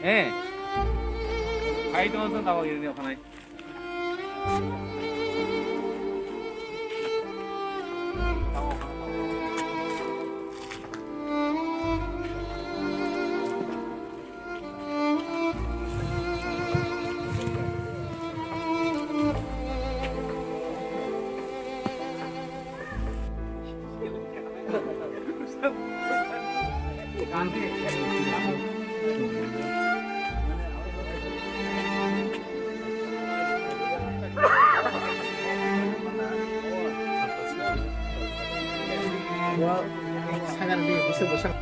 Eh, hai tu orang tahu ini apa nai? Gua sangat di besar-besar.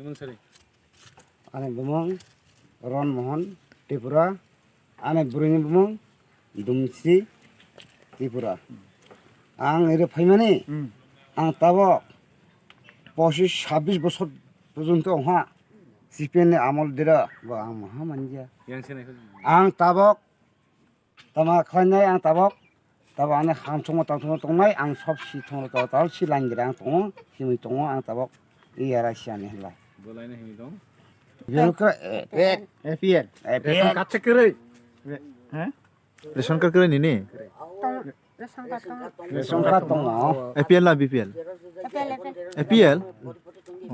Memang sering. Ane bumong Ron Mohan Tripura, ane Buruni bumong Dumsi Tripura. Ang ere faimani, ang tabok 25-26 বছর পর্যন্ত ওহা CPN আমল দিরা বা আং মহা মানজিয়া Yang sini kan. ang tabok tama khainai ang tabok tabo ane kham songo tongnai ang sob si thong tal si langira ang tongo simi tongo ang tabok i ara siane hla Boleh ni ini dong. biolka FPL. epek কাছে করে হ্যাঁ ration card করে নিনি songka tongo APL না BPL APL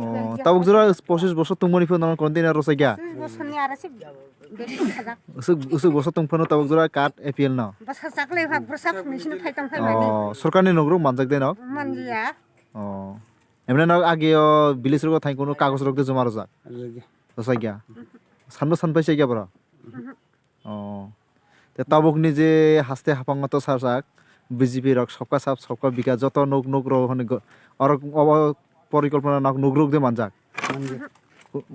ও তাও জোরা 25 বছর তুমি মনি phone container রসা গিয়া উসুক বছর তুমি ফোন তাও জোরা কার্ড এপিএল না ও সরকারনি নগর মানজাক দেন ও এমনে না আগে বিলিস রগ থাই কোনো কাগজ রগ দে জমা রসা রসা গিয়া সান পাইছে গিয়া বড় ও তে তাবক নিজে হাসতে হাপাঙ্গত সারসাক বিজেপি রক সবকা সাপ সবকা বিকাশ যত নক রো হনে অরক পরিকল্পনা নক রোগ দে মানজাক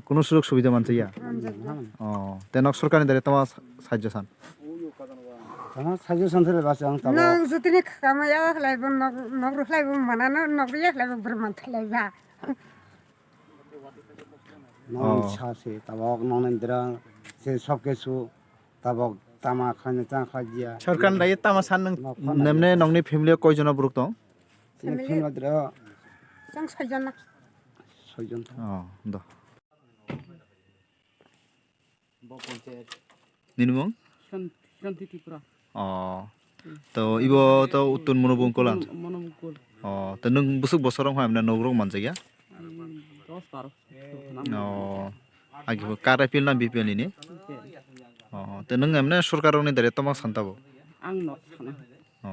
কোনো সুযোগ সুবিধা মানছে ইয়া ও তেনক সরকারি দারে তোমার সাহায্য সান tama sajo santhre base ang tabok nang jutini kamaya hlaibo nogru hlaibo manana nogriya hlaibo berman thlaiba non chase tabok non indra se sobkesu tabok tama khane ta khajia সরকার দায়ী তামা সান নং নেমনে নংনি ফ্যামিলি কয়জন ব্রুক দং fin madra jang sajana sojon ও দ নিনুমং শান্তি ত্রিপুরা ও তো ইবো তো উত্তর মনোবং কলান মনোমুকুল ও তো নং বুসুক বছরং হামনা নগরং মানছে গিয়া 10-12 ও আগে কার এপিএল না বিপিএল নি ও তো নং এমনে সরকারনি দারে তোমাক সান্তাবো আং নক সানা ও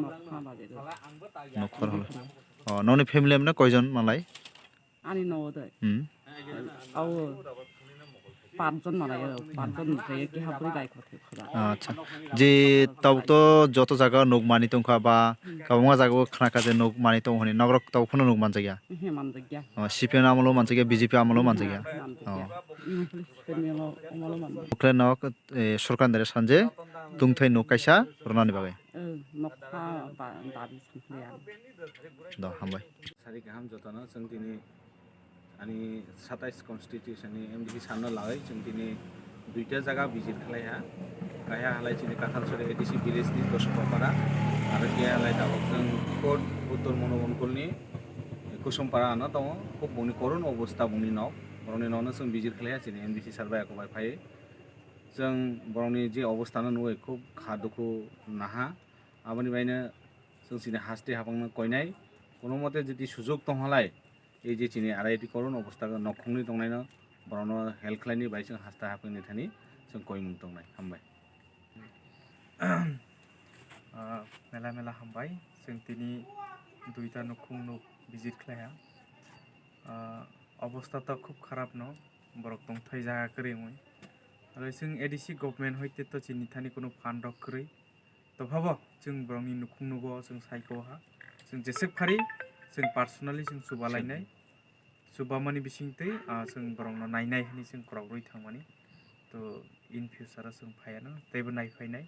নক খানা দে নখর হল ও ননি ফ্যামিলি এমনে কয়জন মালাই আনি নওদে হুম আও পাঁচজন মারায় পাঁচজন থেকে কি হাবরি গায় কথা খোলা আচ্ছা যে তাও তো যত জায়গা নক মানি তংখা বা কাবঙ্গা জায়গা খানা কাজে নক মানি তং হনি নগরক তাও কোনো নক মানছে গিয়া হে মানদে গিয়া সিপিএন আমলো মানছে গিয়া বিজেপি আমলো মানছে গিয়া ও ইউনিফর্ম স্পেমিয়াল অমল মান ওকলে নক সরকার দারে সানজে তুংথাই নক কাইসা রনানি বাগে নক খা দাবি সানফলিয়া দ হামবাই Sari kaham jotana जों दिनै ani 27 constitution ni MDC sanno lagai जों दिनै दुईटा जागा भिजिट खालायहा गाया हालाय दिनै काथालसरे एडिसि भिलेज नि दशपारा आरो गया हालाय दाबक जों कोट उत्तर मनोबनकुलनि कुसुमपारा आना दङ खुब बनि करन अबस्था बुंनि नाव बरनि नावनो जों भिजिट खालायहा दिनै MDC सारबाय आको बाय जों बरनि जे अबस्थानो नुय खुब खादुखु नाहा आबनि बायनो जों दिनै हास्ते हाबांनो कयनाय কোনো মতে যদি সুযোগ দংহালাই এই যে চিনি আড়াইটি করুন অবস্থা নখংনি দंनायनो বরनो हेल्थ खालायनि बाय जों हास्ता हाफैनि थानि जों कयमुं दंनाय हामबाय मेला मेला हामबाय जों दिनै दुईटा नखुं नुक भिजिट खालाया अबस्था तो खूब खाराप न बरक दं थै जागा करै मुय आरो जों एडिसि गभर्नमेन्ट हयते तो चिनि थानि कोनो फान्ड करै तो भाबो जों बरंनि नखुं नुगो जों सायख'हा जों जेसे फारि जों पार्सनेलि जों सुबालायनाय सुबामानि बिसिंतै जों बरंनो नायनाय हनि जों क्राउडै थांमानि तो इन फिउचार जों फायानो दैबो नायफैनाय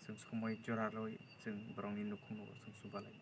जों समय जरारै जों बरंनि न'खौ जों सुबालाय